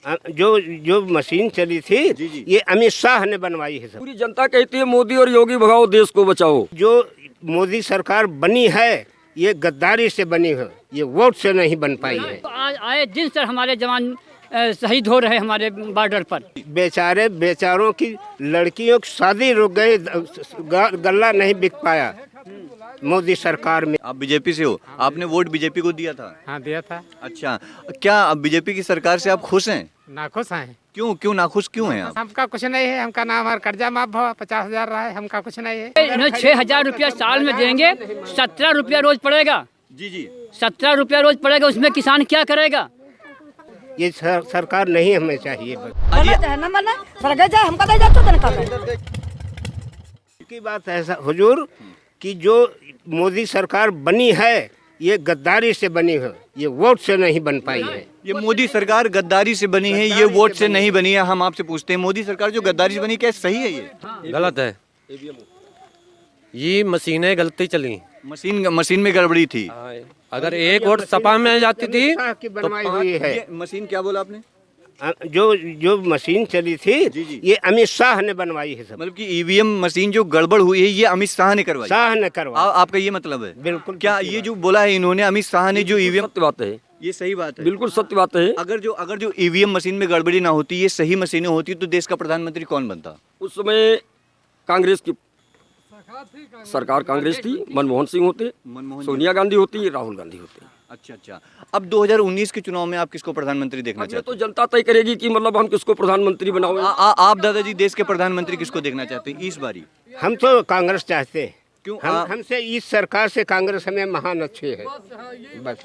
जो जो मशीन चली थी ये अमित शाह ने बनवाई है सब। पूरी जनता कहती है मोदी और योगी भगाओ देश को बचाओ। जो मोदी सरकार बनी है ये गद्दारी से बनी है, ये वोट से नहीं बन पाई है। आज आए दिन सर हमारे जवान शहीद हो रहे हमारे बॉर्डर पर। बेचारों की लड़कियों की शादी रुक गई, गल्ला नहीं बिक पाया मोदी सरकार में। आप बीजेपी से हो, आपने वोट बीजेपी को दिया था? हाँ दिया था। अच्छा, क्या अब बीजेपी की सरकार से आप खुश हैं? नाखुश हैं। क्यों नाखुश क्यों हैं आप? हमका कुछ नहीं है, हमका नाम हमारा कर्जा माफ हुआ 50,000 रहा है, हमका कुछ नहीं है। इन्हें 6,000 रुपया साल में देंगे, 17 रुपया रोज पड़ेगा। जी 17 रुपया रोज पड़ेगा, उसमें किसान क्या करेगा? ये सरकार नहीं हमें चाहिए। की बात है हुजूर कि जो मोदी सरकार बनी है ये गद्दारी से बनी है, ये वोट से नहीं बन पाई है। ये मोदी सरकार गद्दारी से बनी है, ये वोट से नहीं बनी है। हम आपसे पूछते हैं, मोदी सरकार जो गद्दारी से बनी, क्या सही है ये? गलत है। ये मशीनें गलती चली, मशीन में गड़बड़ी थी। अगर एक वोट सपा में जाती थी की बनवाई हुई है। ये मशीन क्या बोला आपने? जो मशीन चली थी ये अमित शाह ने बनवाई है सब। मतलब कि ईवीएम मशीन जो गड़बड़ हुई है ये अमित शाह ने करवाई? शाह ने करवाई। आपका ये मतलब है? बिल्कुल। क्या ये जो बोला है इन्होंने अमित शाह ने जो ईवीएम, सत्य बात है, ये सही बात है? बिल्कुल सत्य बात है। अगर जो ईवीएम मशीन में गड़बड़ी ना होती, ये सही मशीनें होती, तो देश का प्रधानमंत्री कौन बनता? उस समय कांग्रेस की सरकार कांग्रेस थी, मनमोहन सिंह होते, सोनिया गांधी होती, राहुल गांधी होते। अच्छा, अब 2019 के चुनाव में आप किसको प्रधानमंत्री देखना तो चाहते हैं? जनता तय करेगी कि मतलब हम किसको प्रधानमंत्री बनाओ। आप दादाजी देश के प्रधानमंत्री किसको देखना चाहते हैं इस बारी? हम तो कांग्रेस चाहते हैं। क्यों? हमसे इस सरकार से कांग्रेस हमें महान अच्छी है बस।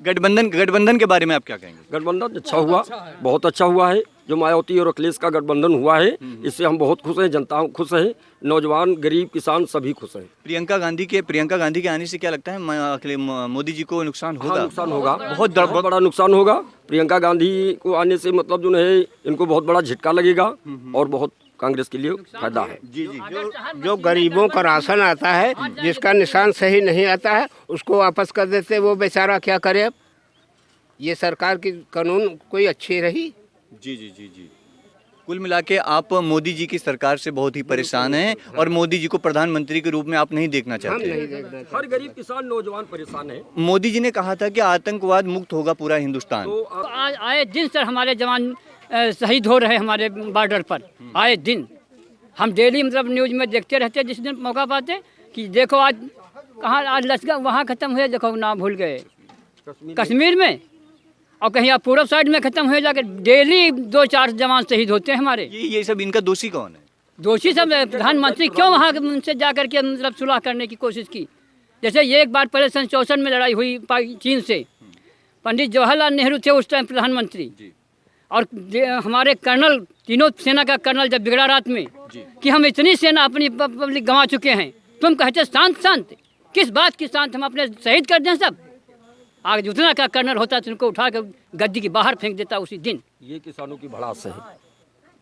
गठबंधन के बारे में आप क्या कहेंगे? गठबंधन अच्छा हुआ, बहुत अच्छा हुआ है। जो मायावती और अखिलेश का गठबंधन हुआ है, इससे हम बहुत खुश हैं, जनता खुश है, नौजवान, गरीब, किसान सभी खुश हैं। प्रियंका गांधी के आने से क्या लगता है मोदी जी को नुकसान होगा? हाँ, नुकसान होगा, बहुत बड़ा नुकसान होगा। प्रियंका गांधी को आने से मतलब जो है इनको बहुत बड़ा झटका लगेगा और बहुत कांग्रेस के लिए फायदा है। जी जो गरीबों का राशन आता है, जिसका निशान सही नहीं आता है उसको वापस कर देते, वो बेचारा क्या करे। अब ये सरकार की कानून कोई अच्छी रही? जी कुल मिला के आप मोदी जी की सरकार से बहुत ही परेशान हैं और मोदी जी को प्रधानमंत्री के रूप में आप नहीं देखना चाहते? नहीं देखना। हर गरीब किसान नौजवान परेशान है। मोदी जी ने कहा था कि आतंकवाद मुक्त होगा पूरा हिंदुस्तान। तो आज आए दिन सर हमारे जवान शहीद हो रहे हमारे बॉर्डर पर। आए दिन हम डेली मतलब न्यूज में देखते रहते, जिस दिन मौका पाते कि देखो आज कहाँ, आज लश्कर वहाँ खत्म हुए, देखो ना भूल गए कश्मीर में, और कहीं आप पूर्व साइड में खत्म हुए, जाकर डेली 2-4 जवान शहीद होते हैं हमारे। ये सब इनका दोषी कौन है? दोषी सब प्रधानमंत्री क्यों वहाँ उनसे जाकर के मतलब सुलह करने की कोशिश की? जैसे ये एक बार पहले 1964 में लड़ाई हुई चीन से, पंडित जवाहरलाल नेहरू थे उस टाइम प्रधानमंत्री, और हमारे कर्नल, तीनों सेना का कर्नल जब बिगड़ा रात में कि हम इतनी सेना अपनी पब्लिक गंवा चुके हैं, तुम कहते शांत, किस बात की शांत? हम अपने शहीद कर दें सब? आगे जितना का कर्नल होता तो उनको उठा कर गद्दी के बाहर फेंक देता उसी दिन। ये किसानों की भड़ास है,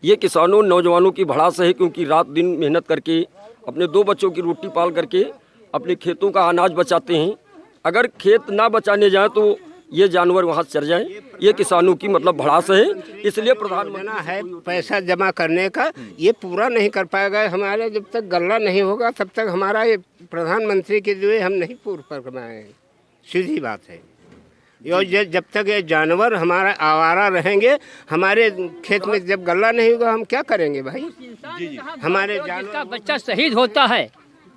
ये किसानों नौजवानों की भड़ास है, क्योंकि रात दिन मेहनत करके अपने 2 बच्चों की रोटी पाल करके अपने खेतों का अनाज बचाते हैं। अगर खेत ना बचाने जाए तो ये जानवर वहाँ चर जाएं। ये किसानों की मतलब भड़ास है, इसलिए प्रधानमंत्री है पैसा जमा करने का, ये पूरा नहीं कर पाएगा। हमारे जब तक गल्ला नहीं होगा तब तक हमारा ये प्रधानमंत्री के लिए हम नहीं पूरा कर पाएंगे, सीधी बात है। जब तक ये जानवर हमारा आवारा रहेंगे, हमारे खेत में जब गल्ला नहीं होगा हम क्या करेंगे भाई? हमारे जानवर का बच्चा शहीद होता है,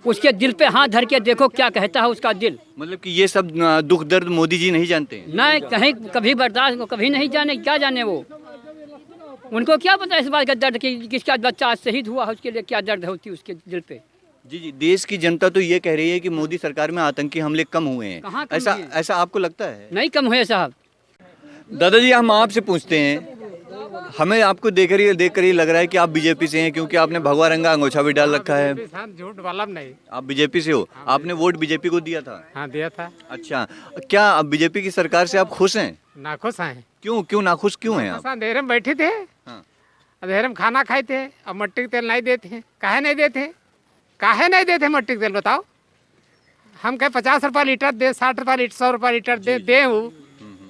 उसके दिल पे हाथ धर के देखो क्या कहता है उसका दिल। मतलब कि ये सब दुख दर्द मोदी जी नहीं जानते हैं? नहीं, कहीं कभी बर्दाश्त, कभी नहीं जाने, क्या जाने वो, उनको क्या पता इस बात का दर्द कि किसका बच्चा आज शहीद हुआ है, उसके लिए क्या दर्द होती है उसके दिल पे। जी देश की जनता तो ये कह रही है कि मोदी सरकार में आतंकी हमले कम हुए हैं। कहाँ कम हुए? ऐसा आपको लगता है? नहीं कम हुए साहब। दादाजी हम आपसे पूछते हैं, हमें आपको देख कर ही लग रहा है कि आप बीजेपी से हैं, क्योंकि आपने भगवा रंगा अंगोछा भी डाल रखा है। झूठ वाला नहीं। आप बीजेपी से हो, आपने वोट बीजेपी को दिया था? हाँ दिया था। अच्छा, क्या अब बीजेपी की सरकार से आप खुश हैं? नाखुश हैं। क्यों नाखुश क्यों हैं आप? अंधेरे में बैठे थे, अंधेरे में खाना खाए थे, अब मट्टी के तेल नहीं देते। काहे नहीं देते मट्टी के तेल बताओ? हम कहे 50 रुपये लीटर दे, 60 रुपये लीटर, 100 रुपये लीटर दे,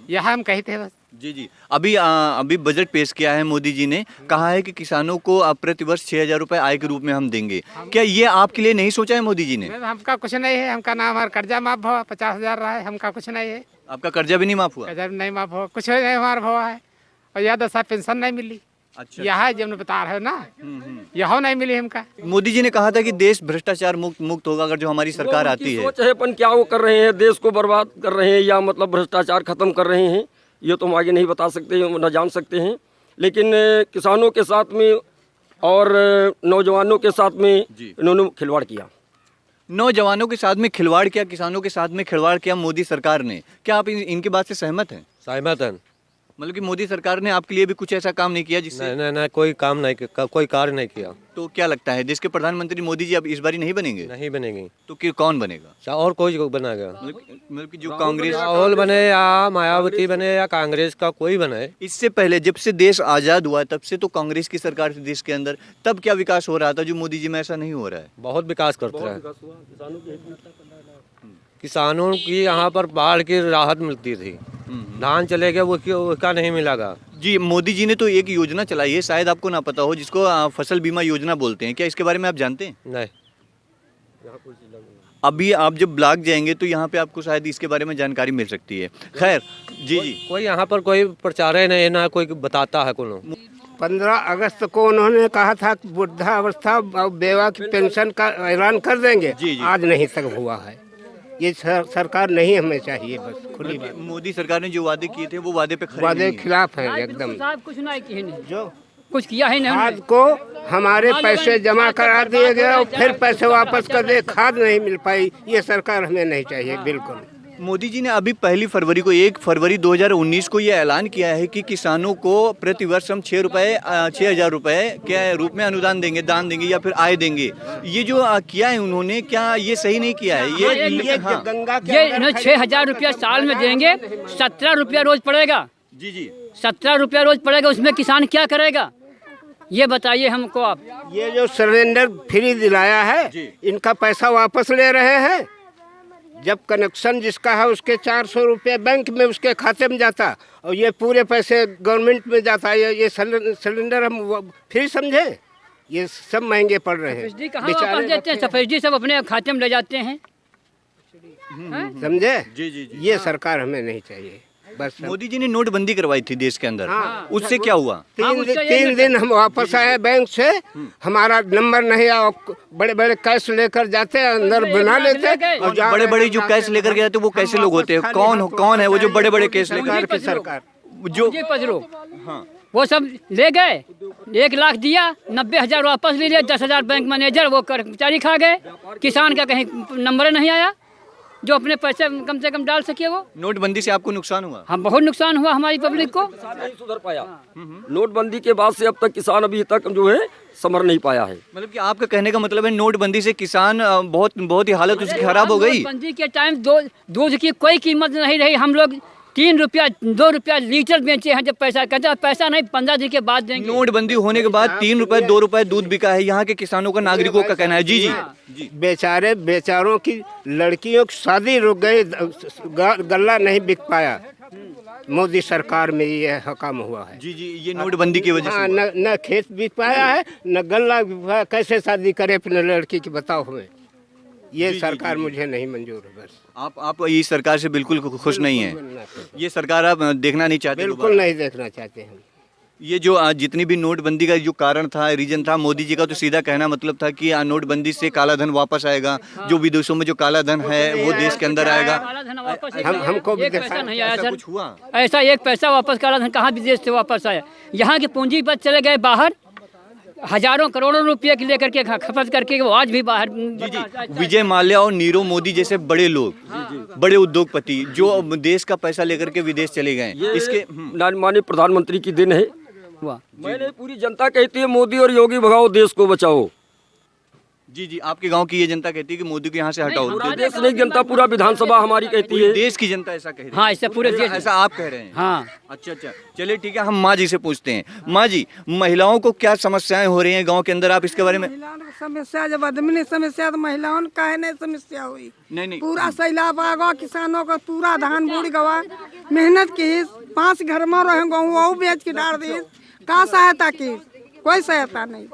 यहाँ हम कहते बस। जी जी। अभी बजट पेश किया है मोदी जी ने, कहा है कि किसानों को प्रतिवर्ष 6,000 रुपए आय के रूप में हम देंगे। क्या ये आपके लिए नहीं सोचा है मोदी जी ने? हमका कुछ नहीं है, हमका नाम हमारा कर्जा माफ हुआ 50,000 रहा है, हमका कुछ नहीं है। आपका कर्जा भी नहीं माफ हुआ? कर्जा भी नहीं माफ हुआ, कुछ नहीं हमारा हुआ है। और यह 10 साल पेंशन नहीं मिली। अच्छा। यह जब बता रहे हो ना, यह नहीं मिली हमका। मोदी जी ने कहा था कि देश भ्रष्टाचार मुक्त होगा अगर जो हमारी सरकार आती है। सोच है अपन क्या वो कर रहे हैं, देश को बर्बाद कर रहे हैं या मतलब भ्रष्टाचार खत्म कर रहे हैं, ये तो हम आगे नहीं बता सकते, न जान सकते हैं। लेकिन किसानों के साथ में और नौजवानों के साथ में इन्होंने खिलवाड़ किया। नौजवानों के साथ में खिलवाड़ किया, किसानों के साथ में खिलवाड़ किया मोदी सरकार ने। क्या आप इनकी बात से सहमत हैं? सहमत हैं। मतलब कि मोदी सरकार ने आपके लिए भी कुछ ऐसा काम नहीं किया जिससे? नहीं, कोई काम नहीं किया, कोई कार्य नहीं किया। तो क्या लगता है देश के प्रधानमंत्री मोदी जी अब इस बारी नहीं बनेंगे? नहीं बनेगी तो कौन बनेगा? और कोई बनेगा। मतलब कि जो कांग्रेस, राहुल बने या मायावती बने या कांग्रेस का कोई बने। इससे पहले जब से देश आज़ाद हुआ तब से तो कांग्रेस की सरकार थी देश के अंदर, तब क्या विकास हो रहा था जो मोदी जी में ऐसा नहीं हो रहा है? बहुत विकास करते हैं। किसानों की यहाँ पर बाढ़ की राहत मिलती थी, धान चले गए उसका नहीं मिलेगा। जी, मोदी जी ने तो एक योजना चलाई है, शायद आपको ना पता हो, जिसको फसल बीमा योजना बोलते हैं। क्या इसके बारे में आप जानते हैं? नहीं। अभी आप जब ब्लॉक जाएंगे तो यहाँ पे आपको शायद इसके बारे में जानकारी मिल सकती है। खैर, जी जी। कोई यहाँ पर कोई प्रचार नहीं, ना कोई बताता है कोनो। 15 अगस्त को उन्होंने कहा था कि वृद्धावस्था और बेवा की पेंशन का ऐलान कर देंगे। आज नहीं तक हुआ है। ये सरकार नहीं हमें चाहिए, बस खुली बात। मोदी सरकार ने जो वादे किए थे वो वादे पे खरे वादे नहीं के हैं। खिलाफ है एकदम। साहब कुछ नहीं किए नहीं, जो कुछ किया ही नहीं। खाद को हमारे पैसे जमा करा दिए गए और फिर पैसे वापस कर दे, खाद नहीं मिल पाई। ये सरकार हमें नहीं चाहिए बिल्कुल। मोदी जी ने अभी 1 फरवरी 2019 को ये ऐलान किया है कि किसानों को प्रतिवर्ष हम 6,000 रुपए के रूप में अनुदान देंगे, दान देंगे या फिर आय देंगे। ये जो किया है उन्होंने, क्या ये सही नहीं किया है? ये हाँ। गंगा के ये 6,000 रुपया साल में देंगे, 17 रुपया रोज पड़ेगा। जी जी। 17 रुपया रोज पड़ेगा, उसमें किसान क्या करेगा ये बताइए हमको आप। ये जो सिलेंडर फ्री दिलाया है, इनका पैसा वापस ले रहे हैं। जब कनेक्शन जिसका है उसके 400 रुपये बैंक में उसके खाते में जाता और ये पूरे पैसे गवर्नमेंट में जाता। ये सिलेंडर हम फ्री समझे? ये सब महंगे पड़ रहे हैं। सब्सिडी कहाँ वापस देते हैं? सब्सिडी सब अपने खाते में ले जाते हैं, समझे? जी जी जी। ये सरकार हमें नहीं चाहिए बस। मोदी जी ने नोटबंदी करवाई थी देश के अंदर, उससे क्या हुआ? 3 दिन हम वापस आए बैंक से, हमारा नंबर नहीं आया। बड़े बड़े कैश लेकर जाते अंदर बना लेते। और जो बड़े बड़े जो कैश लेकर गए थे वो कैसे लोग होते हैं? कौन है वो जो बड़े बड़े कैश लेकर? सरकार जो पजरो वो सब ले गए। 1 लाख दिया, 90,000 वापस ले लिया। 10,000 बैंक मैनेजर वो कर्मचारी खा गए। किसान का कहीं नंबर नहीं आया जो अपने पैसे कम से कम डाल सके। वो नोटबंदी से आपको नुकसान हुआ? हाँ, बहुत नुकसान हुआ हमारी पब्लिक को। नहीं सुधर पाया। नोटबंदी के बाद से अब तक किसान अभी तक जो है संभर नहीं पाया है। मतलब कि आपका कहने का मतलब है नोटबंदी से किसान बहुत ही हालत उसकी खराब हो गई। नोटबंदी के टाइम दूध की कोई कीमत नहीं रही। हम लोग 3 रुपया 2 रुपया लीटर बेचे हैं। जब पैसा कहते हैं पैसा नहीं 15 दिन के बाद देंगे। नोटबंदी होने के बाद 3 रुपए 2 रुपए दूध बिका है। यहाँ के किसानों का, नागरिकों का कहना है। जी जी जी। बेचारों की लड़कियों की शादी रुक गई, गल्ला नहीं बिक पाया। मोदी सरकार में ये हकाम हुआ है। जी जी, ये नोटबंदी की वजह से हुआ। न खेत बिक पाया है, न गल्ला बिक पाया। कैसे शादी करे अपने लड़की की, बताओ हमें। ये सरकार मुझे नहीं मंजूर है। बस आप इस सरकार से बिल्कुल खुश नहीं है? ये सरकार आप देखना नहीं चाहते? बिल्कुल नहीं देखना चाहते हम। ये जो जितनी भी नोटबंदी का जो कारण था, रीजन था, मोदी जी का तो सीधा कहना मतलब था कि नोटबंदी से काला धन वापस आएगा। जो विदेशों में जो काला धन है वो देश के अंदर आएगा। हमको भी पैसा नहीं आया सर। कुछ हुआ ऐसा एक पैसा वापस काला धन कहाँ विदेश से वापस आया? यहाँ की पूंजी पर चले गए बाहर, हजारों करोड़ों रुपए की लेकर के खपत करके वो आज भी बाहर। विजय माल्या और नीरव मोदी जैसे बड़े लोग, बड़े उद्योगपति जो देश का पैसा लेकर के विदेश चले गए, इसके माननीय प्रधानमंत्री की दिन है। मैंने पूरी जनता कहती है मोदी और योगी भगाओ, देश को बचाओ। जी जी, आपके गांव की ये जनता कहती है कि मोदी को यहाँ से हटाओ। पूरा देश नहीं, जनता पूरा विधानसभा हमारी कहती है। देश की जनता ऐसा कह रही है। हाँ, ऐसा पूरे देश, ऐसा आप कह रहे हैं? हाँ। अच्छा, चलिए ठीक है, हम माँ जी से पूछते हैं। माँ जी, महिलाओं को क्या समस्याएं हो रही हैं गांव के अंदर, आप इसके बारे में? समस्या जब आदमी ने समस्या तो महिलाओं ने काहे नहीं समस्या हुई? नहीं पूरा सैलाब आ गवा, किसानों का पूरा धान बूढ़ गवा, मेहनत की 5 घर में रहे गेहूँ वो बेच के डाल दिए। का सहायता की? कोई सहायता नहीं।